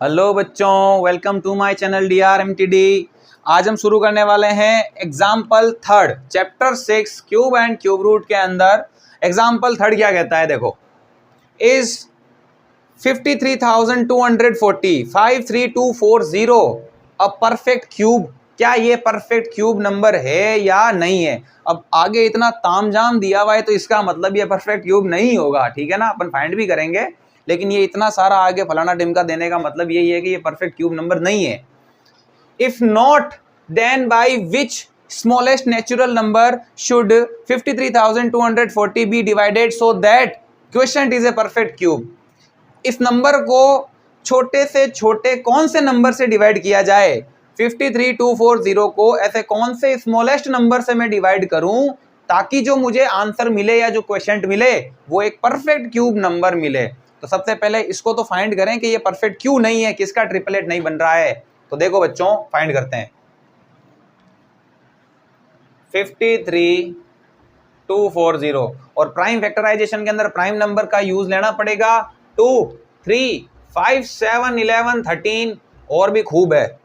Hello बच्चों, welcome to my channel DRMTD। आज हम शुरू करने वाले हैं example third chapter 6 cube and cube root के अंदर। एग्जाम्पल थर्ड क्या कहता है, देखो, इज 53,240 53240 अ परफेक्ट क्यूब। क्या ये परफेक्ट क्यूब नंबर है या नहीं है? अब आगे इतना तामझाम दिया हुआ है तो इसका मतलब ये परफेक्ट क्यूब नहीं होगा, ठीक है ना। अपन फाइंड भी करेंगे, लेकिन ये इतना सारा आगे फलाना टिमका देने का मतलब यही है कि ये परफेक्ट क्यूब नंबर नहीं है। If not, then by which smallest natural number should 53,240 be divided so that question is a perfect cube. इस नंबर को छोटे से छोटे कौन से नंबर से डिवाइड किया जाए? 53,240 को ऐसे कौन से स्मॉलेस्ट नंबर से मैं डिवाइड करूं ताकि जो मुझे आंसर मिले या जो क्वेश्चन मिले वो एक परफेक्ट क्यूब नंबर मिले। तो सबसे पहले इसको तो फाइंड करें कि ये परफेक्ट क्यों नहीं है, किसका ट्रिपलेट नहीं बन रहा है। तो देखो बच्चों, फाइंड करते हैं। 53,240 और प्राइम फैक्टराइजेशन के अंदर प्राइम नंबर का यूज लेना पड़ेगा। 2, 3, 5, 7, 11, 13 और भी खूब है।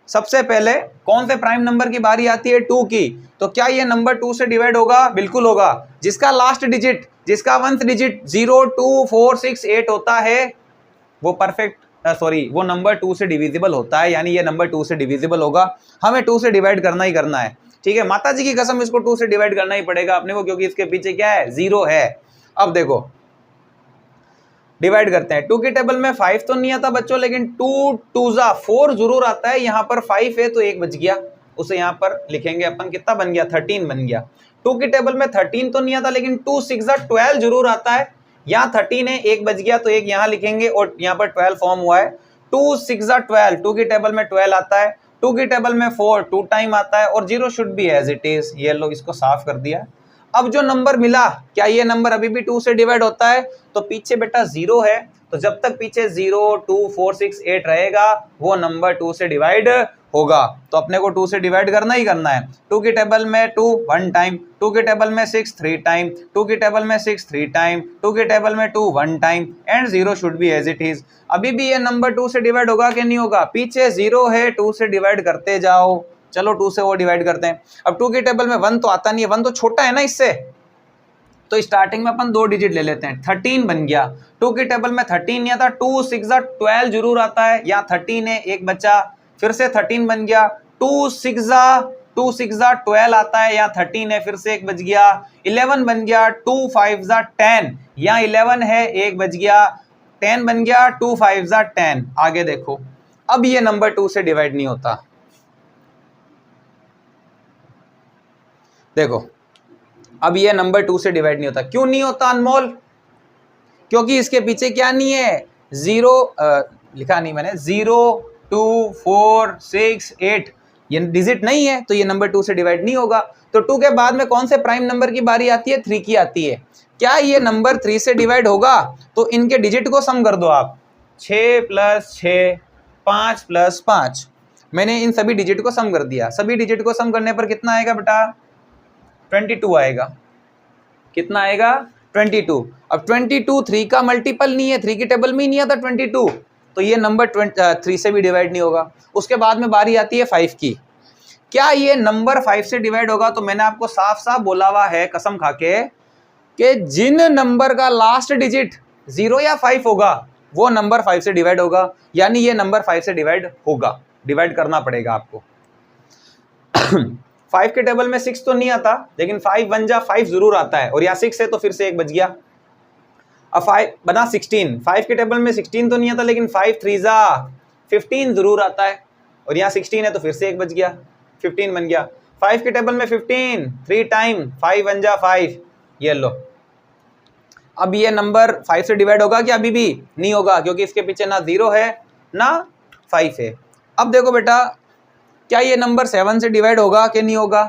सबसे पहले कौन से प्राइम नंबर की बारी आती है? 2 की। तो क्या ये नंबर 2 से डिवाइड होगा? बिल्कुल होगा। जिसका लास्ट डिजिट, जिसका 1th डिजिट 0, 2, 4, 6, 8 होता है वो वो नंबर 2 से डिविजिबल होता है, यानी ये नंबर 2 से डिविजिबल होगा। हमें 2 से डिवाइड करना ही करना है, ठीक है। माता जी की कसम, इसको 2 से डिवाइड करना ही पड़ेगा अपने को, क्योंकि इसके पीछे क्या है? 0 है। अब देखो डिवाइड करते हैं। 2 की टेबल में 5 तो नहीं आता बच्चों, लेकिन 2 2 4 जरूर आता है। यहाँ पर 5 है तो 1 बच गया, उसे यहाँ पर लिखेंगे अपन। कितना बन गया? 13 बन गया। 2 की टेबल में 13 तो नहीं आता, लेकिन 2 6 12 जरूर आता है। यहाँ 13 है, 1 बच गया तो 1 यहाँ लिखेंगे और यहाँ पर 12 फॉर्म हुआ है। 2 6 12, 2 की टेबल में 12 आता है। 2 की टेबल में 4 2 टाइम आता है और 0 should be as it is. ये लो, इसको साफ कर दिया। अब जो नंबर मिला, क्या ये नंबर अभी भी 2 से डिवाइड होता है? तो पीछे बेटा 0 है, तो जब तक पीछे 0 2 4 6 8 रहेगा वो नंबर 2 से डिवाइड होगा। तो अपने को 2 से डिवाइड करना ही करना है। 2 की टेबल में 2 1 टाइम, 2 की टेबल में 6 3 टाइम, 2 की टेबल में 6 3 टाइम, 2 की टेबल में 2 1 time and 0 should be as it is. अभी भी ये नंबर 2 से डिवाइड होगा कि नहीं होगा? पीछे 0 है, 2 से डिवाइड करते जाओ। चलो 2 से वो डिवाइड करते हैं। अब 2 की टेबल में 1 तो आता नहीं है, 1 तो छोटा है ना इससे, तो स्टार्टिंग में अपन 2 डिजिट ले लेते हैं। 13 बन गया। 2 की टेबल में 13 नहीं आता, 2 6 12 जरूर आता है। यहाँ 13 है, 1 बचा, फिर से 13 बन गया। 2 6 12 आता है, यहाँ 13 है, फिर से 1 बच गया। 11 बन गया। 2 5 10, यहाँ 11 है, 1 बच गया। 10 बन गया। 2 5 10। आगे देखो, अब ये नंबर 2 से डिवाइड नहीं होता। देखो अब ये नंबर 2 से डिवाइड नहीं होता। क्यों नहीं होता अनमोल? क्योंकि इसके पीछे क्या नहीं है? 0 लिखा नहीं मैंने। 0 2 4 6 8 ये डिजिट नहीं है, तो ये नंबर 2 से डिवाइड नहीं होगा। तो 2 के बाद में कौन से प्राइम नंबर की बारी आती है? 3 की आती है। क्या ये नंबर 3 से डिवाइड होगा? तो इनके डिजिट को सम कर दो आप। 6 + 6 5 + 5। मैंने इन सभी डिजिट को सम कर दिया। सभी डिजिट को सम करने पर कितना आएगा बेटा? 22 आएगा। कितना आएगा? 22। अब 22 3 का मल्टीपल नहीं है, 3 की टेबल में ही नहीं आता 22, तो ये नंबर 3 से भी डिवाइड नहीं होगा। उसके बाद में बारी आती है 5 की। क्या ये नंबर 5 से डिवाइड होगा? तो मैंने आपको साफ साफ बोला हुआ है कसम खा के कि जिन नंबर का लास्ट डिजिट 0 या 5 होगा वो नंबर 5 से डिवाइड होगा, यानी ये नंबर 5 से डिवाइड होगा। डिवाइड करना पड़ेगा आपको। 5 के टेबल में 6 तो नहीं आता, लेकिन 5 1 5 जरूर आता है, और यहाँ 6 है तो फिर से 1 बच गया। अब 5 बना 16। 5 के टेबल में 16 तो नहीं आता, लेकिन 5 3 15 जरूर आता है, और यहाँ 16 है तो फिर से 1 बच गया, 15 बन गया। 5 के टेबल में 15 3 टाइम, 5 1 5। ये लो, अब ये नंबर 5 से डिवाइड होगा क्या? अभी भी नहीं होगा, क्योंकि इसके पीछे ना 0 है ना 5 है। अब देखो बेटा, क्या ये नंबर 7 से डिवाइड होगा कि नहीं होगा?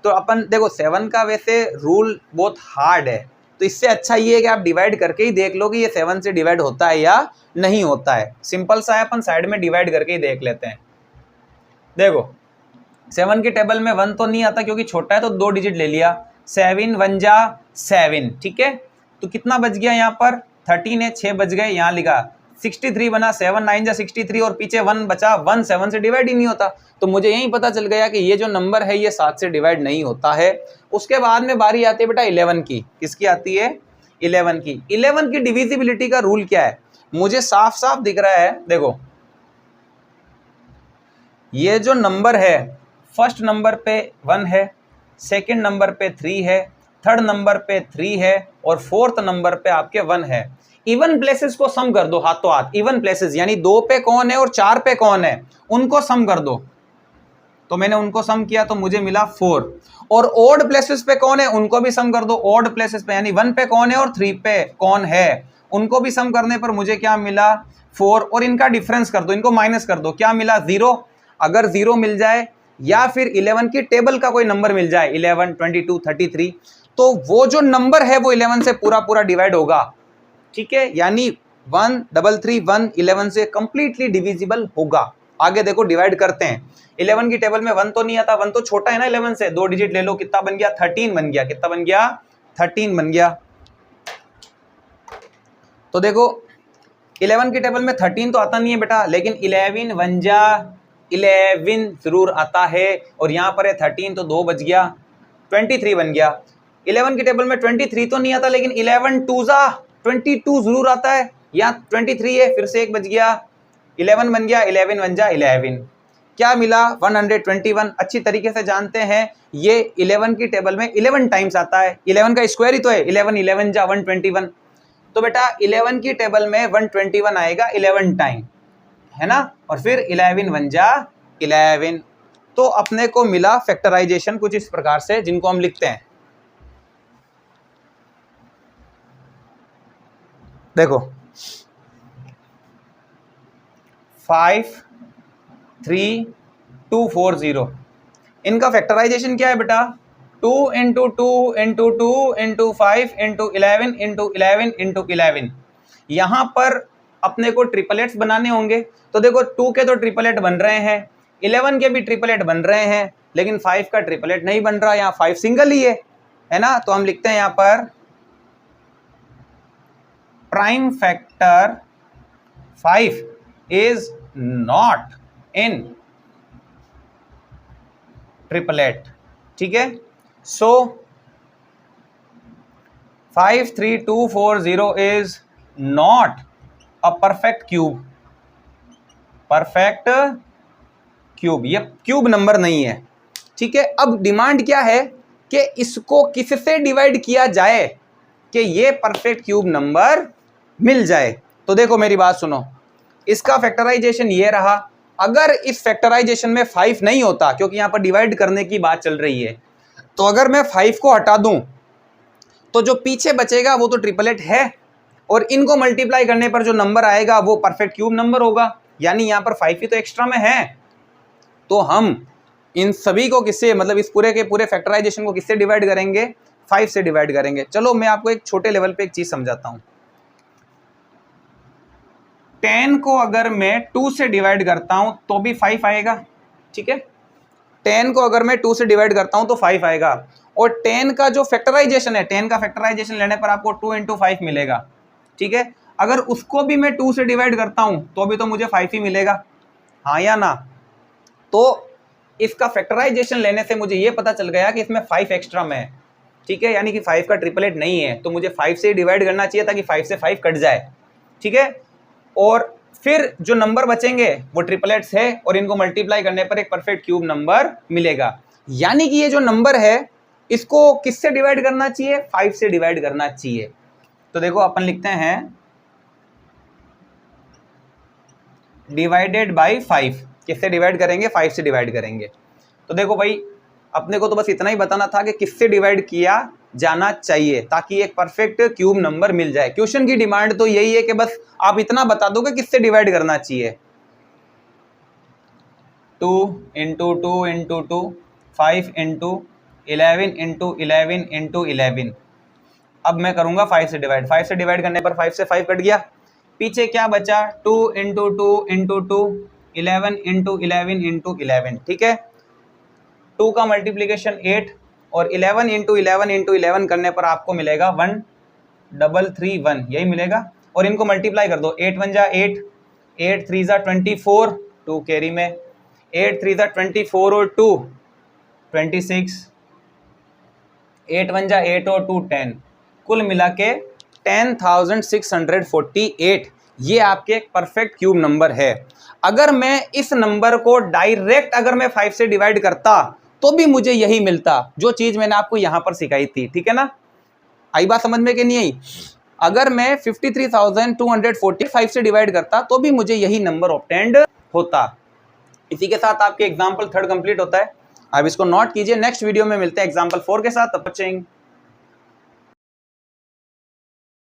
तो अपन देखो 7 का वैसे रूल बहुत हार्ड है, तो इससे अच्छा ये है कि आप डिवाइड करके ही देख लो कि ये 7 से डिवाइड होता है या नहीं होता है। सिंपल सा है, अपन साइड में डिवाइड करके ही देख लेते हैं। देखो 7 की टेबल में 1 तो नहीं आता क्योंकि छोटा है, तो 2 डिजिट ले लिया। 7 1 7, ठीक है। तो कितना बच गया? यहाँ पर 13 है, 6 बच गए। यहाँ लिखा 63 बना, 7 9 जा 63 और पीछे 1 बचा, 1 7 से डिवाइड ही नहीं होता। तो मुझे यही पता चल गया कि ये जो नंबर है ये 7 से डिवाइड नहीं होता है। उसके बाद में बारी आती है बेटा 11 की। किसकी आती है? 11 की। 11 की डिविजिबिलिटी का रूल क्या है? मुझे साफ साफ दिख रहा है, देखो ये जो नंबर है, फर्स्ट नंबर पे 1 है, सेकंड नंबर पे 3 है, थर्ड नंबर पे 3 है और फोर्थ नंबर पे आपके 1 है। इवन प्लेसेस को सम कर दो हाथों हाथ। इवन प्लेसेस यानी 2 पे कौन है और 4 पे कौन है, उनको सम कर दो। तो मैंने उनको सम किया तो मुझे मिला 4। और ओड प्लेसेस पे कौन है, उनको भी सम कर दो। ओड प्लेसेस पे यानी 1 पे कौन है और 3 पे कौन है, उनको भी सम करने पर मुझे क्या मिला? 4। और इनका डिफरेंस कर दो, इनको माइनस कर दो, क्या मिला? 0। अगर 0 मिल जाए या फिर 11 की टेबल का कोई नंबर मिल जाए, 11 22 33, तो वो जो नंबर है वो 11 से पूरा पूरा डिवाइड होगा। ठीक है, यानी 1 3 3 1 11 से कंप्लीटली डिविजिबल होगा। आगे देखो डिवाइड करते हैं। 11 की टेबल में 1 तो नहीं आता, 1 तो छोटा है ना 11 से, 2 डिजिट ले लो, कितना बन गया? 13 बन गया। कितना बन गया? 13 बन गया। तो देखो 11 की टेबल में 13 तो आता नहीं है बेटा, लेकिन 11 1 जा 11 जरूर आता है। और यहाँ पर है 13 तो 2 बच गया, 23 बन गया। 11 की टेबल में 23 तो नहीं आता, लेकिन 11 2 जा 22 जरूर आता है। यहाँ 23 है, फिर से 1 बच गया, 11 बन गया। 11 1 जा 11, क्या मिला? 121। अच्छी तरीके से जानते हैं ये 11 की टेबल में 11 टाइम्स आता है। 11 का स्क्वायर ही तो है, 11 11 जा 121। तो बेटा 11 की टेबल में 121 आएगा 11 टाइम, है ना। और फिर 11 1 जा 11। तो अपने को मिला फैक्टराइजेशन कुछ इस प्रकार से, जिनको हम लिखते हैं, देखो 5 3 2 4 0। इनका फैक्टराइजेशन क्या है बेटा? 2 into 2 into 2 into 5 into 11 into 11 into 11। यहां पर अपने को ट्रिपलेट्स बनाने होंगे। तो देखो 2 के तो ट्रिपलेट बन रहे हैं, 11 के भी ट्रिपलेट बन रहे हैं, लेकिन 5 का ट्रिपलेट नहीं बन रहा। यहाँ 5 सिंगल ही है ना। तो हम लिखते हैं यहाँ पर prime factor 5 is not in triplet. ठीक है, सो 5 3 2 4 0 is not a perfect cube. Perfect cube, ये क्यूब नंबर नहीं है। ठीक है, अब डिमांड क्या है कि इसको किससे डिवाइड किया जाए कि ये परफेक्ट क्यूब नंबर मिल जाए। तो देखो मेरी बात सुनो, इसका फैक्टराइजेशन ये रहा। अगर इस फैक्टराइजेशन में 5 नहीं होता, क्योंकि यहां पर डिवाइड करने की बात चल रही है, तो अगर मैं 5 को हटा दूं तो जो पीछे बचेगा वो तो ट्रिपलेट है, और इनको मल्टीप्लाई करने पर जो नंबर आएगा वो परफेक्ट क्यूब नंबर होगा। यानी यहां पर 5 ही तो एक्स्ट्रा में है। तो हम इन सभी को किससे, मतलब इस पूरे के पूरे फैक्टराइजेशन को किससे डिवाइड करेंगे? 5 से डिवाइड करेंगे। चलो मैं आपको एक छोटे लेवल पे एक चीज समझाता हूं। 10 को अगर मैं 2 से डिवाइड करता हूं तो भी 5 आएगा। ठीक है, 10 को अगर मैं 2 से डिवाइड करता हूं तो 5 आएगा। और 10 का जो फैक्टराइजेशन है, 10 का फैक्टराइजेशन लेने पर आपको 2 इंटू 5 मिलेगा। ठीक है, अगर उसको भी मैं 2 से डिवाइड करता हूं तो भी तो मुझे 5 ही मिलेगा, हाँ या ना। तो इसका फैक्टराइजेशन लेने से मुझे ये पता चल गया कि इसमें 5 एक्स्ट्रा में है। ठीक है, यानी कि 5 का ट्रिपलेट नहीं है, तो मुझे 5 से डिवाइड करना चाहिए ताकि 5 से 5 कट जाए। ठीक है, और फिर जो नंबर बचेंगे वो ट्रिपलेट्स है, और इनको मल्टीप्लाई करने पर एक परफेक्ट क्यूब नंबर मिलेगा। यानी कि ये जो नंबर है इसको किससे डिवाइड करना चाहिए? 5 से डिवाइड करना चाहिए। तो देखो अपन लिखते हैं डिवाइडेड बाय 5। किससे डिवाइड करेंगे? 5 से डिवाइड करेंगे। तो देखो भाई, अपने को तो बस इतना ही बताना था कि किससे डिवाइड किया जाना चाहिए ताकि एक परफेक्ट क्यूब नंबर मिल जाए। क्वेश्चन की डिमांड तो यही है कि बस आप इतना बता दो कि किससे डिवाइड करना चाहिए। 2 into 2 into 2, 5 into 11 into 11 into 11। अब मैं करूंगा 5 से डिवाइड। 5 से डिवाइड करने पर 5 से 5 कट गया, पीछे क्या बचा? 2 इंटू 2 इंटू 2, 11 इंटू 11 इंटू 11। ठीक है, 2 का मल्टीप्लीकेशन 8 और 11 इंटू 11 इंटू 11 करने पर आपको मिलेगा 1331, यही मिलेगा। और इनको मल्टीप्लाई कर दो, 8 1 जा 8, 8 3 जा 24, 2 कैरी में, 8 3 जा 24 और 2 26, 8 1 जा 8 और 2 10, कुल मिला के 10,648 ये आपके एक परफेक्ट क्यूब नंबर है। अगर मैं इस नंबर को डायरेक्ट अगर मैं 5 से डिवाइड करता तो भी मुझे यही मिलता, जो चीज मैंने आपको यहां पर सिखाई थी, ठीक है ना। आई बात समझ में कि नहीं आई? अगर मैं 53,245 से डिवाइड करता तो भी मुझे यही नंबर ऑब्टेंड होता। इसी के साथ आपके एग्जाम्पल 3 कंप्लीट होता है। अब इसको नोट कीजिए, नेक्स्ट वीडियो में मिलते हैं एग्जाम्पल 4 के साथ। तब तक